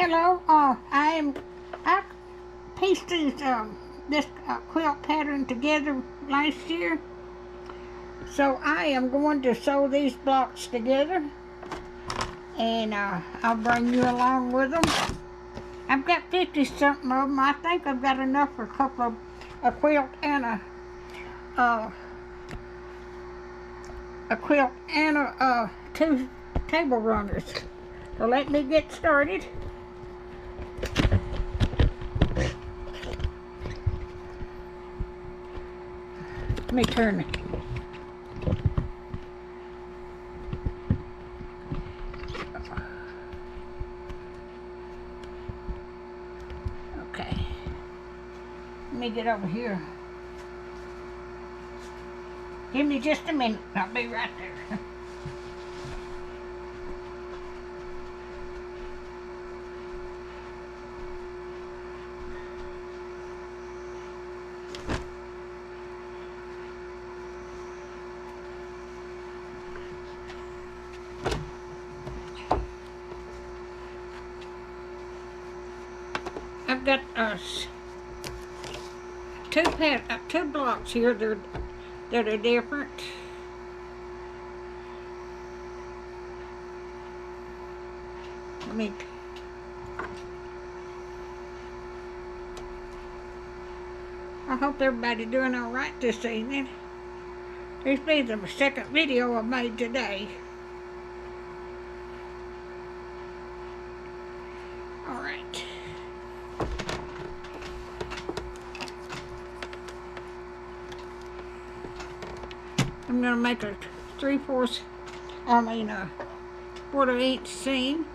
Hello, I pieced this quilt pattern together last year, so I am going to sew these blocks together, and I'll bring you along with them. I've got 50 something of them. I think I've got enough for a couple of a quilt and two table runners. So let me get started. Let me turn it. Okay. Let me get over here. Give me just a minute. I'll be right there. I've got two blocks here that are different. I hope everybody's doing all right this evening. This will be the second video I made today. All right. I'm going to make a 1/4-inch seam.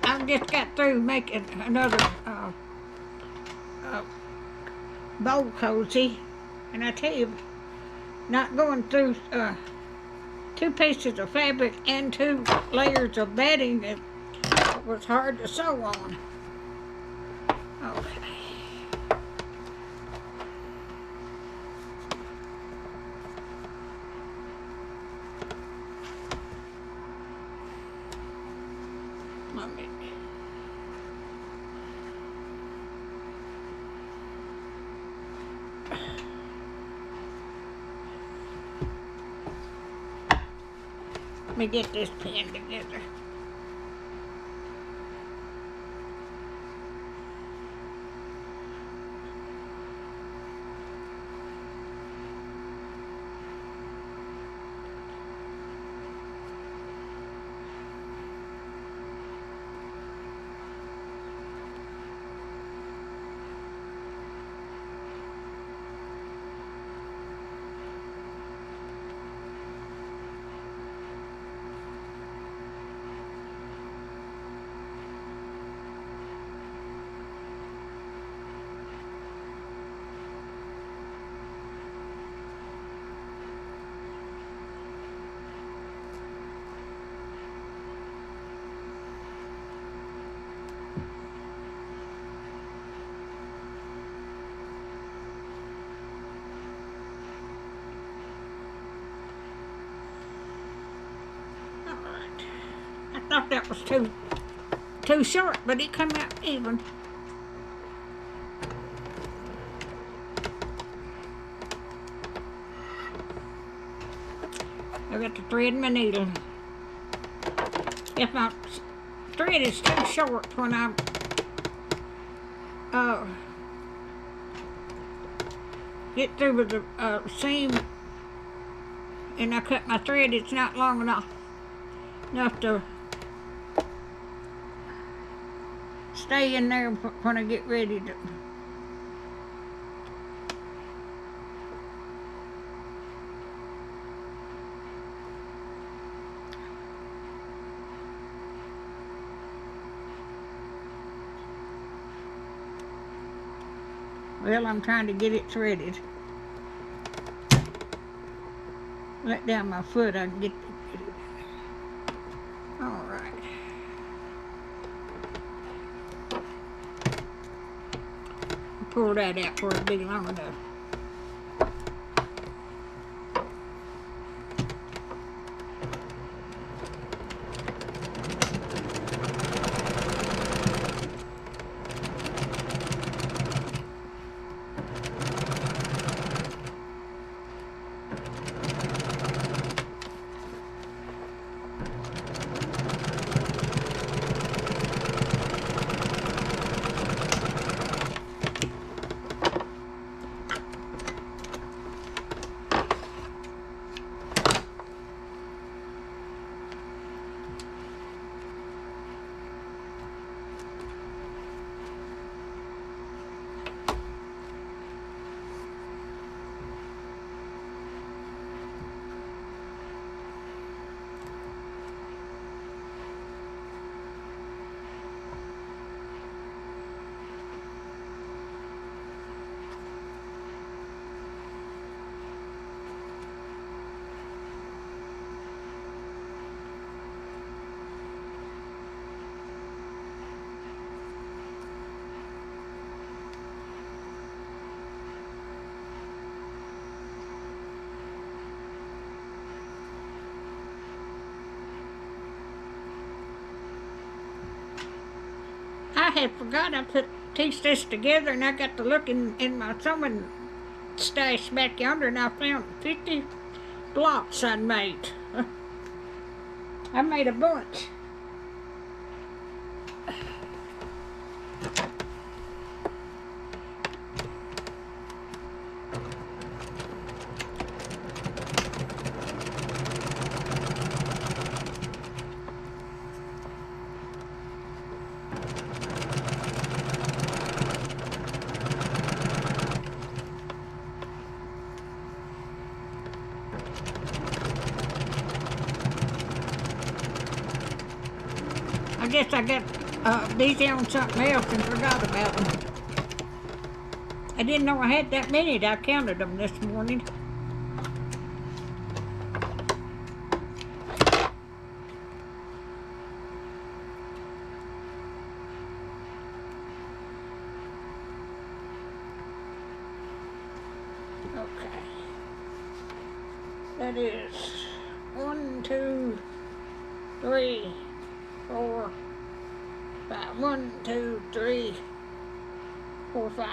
I just got through making another bowl cozy, and I tell you, not going through 2 pieces of fabric and 2 layers of bedding, it was hard to sew on. Okay. Let me get this pin together. I thought that was too short, but it come out even. I got to thread my needle. If my thread is too short when I get through with the seam and I cut my thread, it's not long enough to stay in there when I get ready to. Well, I'm trying to get it threaded. let down my foot, I can get it. All right. Pull that out for it to be long enough. I had forgot I pieced this together, and I got to look in my sewing stash back yonder, and I found 50 blocks I'd made. I made a bunch. I guess I got these on something else and forgot about them. I didn't know I had that many. I counted them this morning. Okay. That is 1, 2, 3, 4, 5. 1, 2, 3, 4, 5.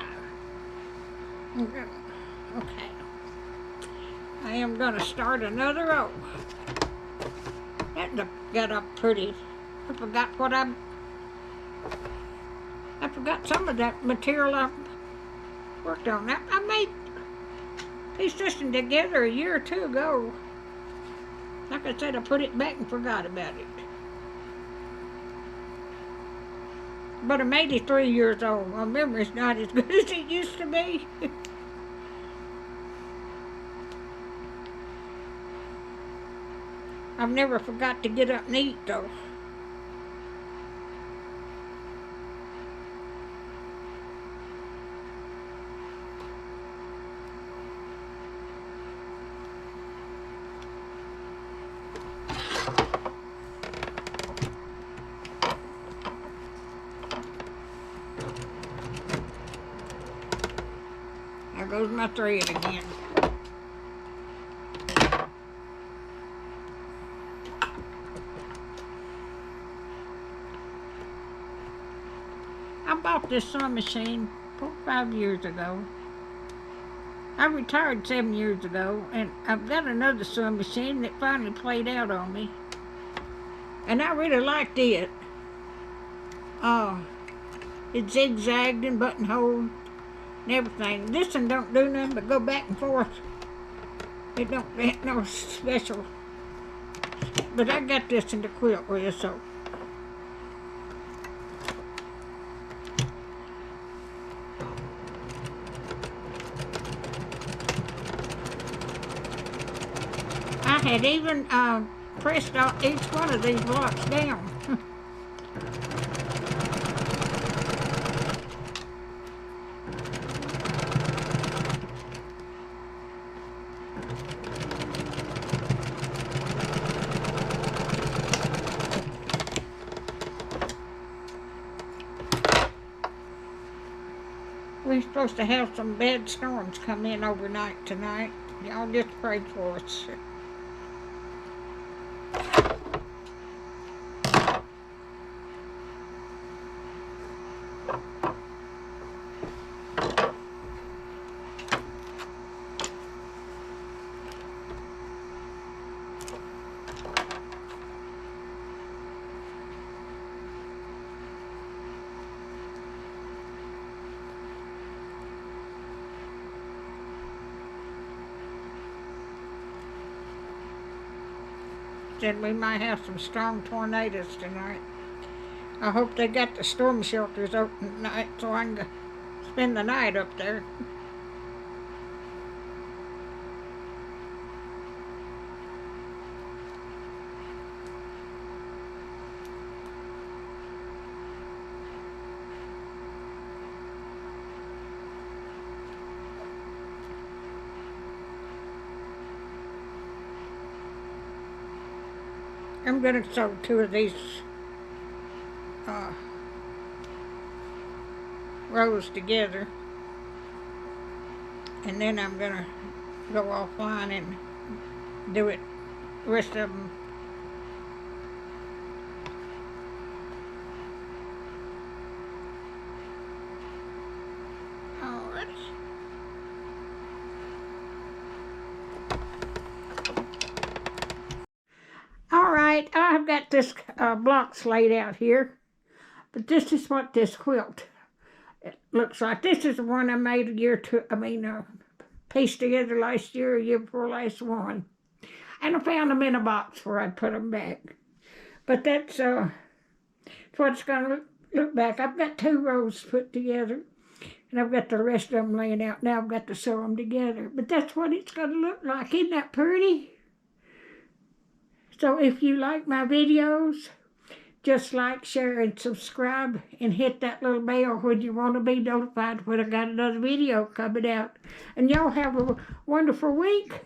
Okay. I am going to start another row. That got up pretty. I forgot some of that material I worked on. I made pieced this together a year or two ago. Like I said, I put it back and forgot about it. But I'm 83 years old. My memory's not as good as it used to be. I've never forgot to get up and eat, though. There goes my thread again. I bought this sewing machine 4 or 5 years ago. I retired 7 years ago, and I've got another sewing machine that finally played out on me. And I really liked it. It zigzagged and buttonholed and everything. This one don't do nothing but go back and forth. It don't have no special. But I got this in the quilt with, so. I had even pressed out each one of these blocks down. We're supposed to have some bad storms come in overnight tonight. Y'all just pray for us. Said we might have some strong tornadoes tonight. I hope they got the storm shelters open tonight so I can spend the night up there. I'm going to sew 2 of these rows together, and then I'm going to go offline and do it, the rest of them. Alright. Alright, I've got this blocks laid out here, but this is what this quilt it looks like. This is the one I made a year to, pieced together last year, a year before last one. And I found them in a box where I put them back. But that's what it's going to look back. I've got 2 rows put together, and I've got the rest of them laying out. Now I've got to sew them together. But that's what it's going to look like. Isn't that pretty? So if you like my videos, just like, share, and subscribe, and hit that little bell when you want to be notified when I got another video coming out. And y'all have a wonderful week.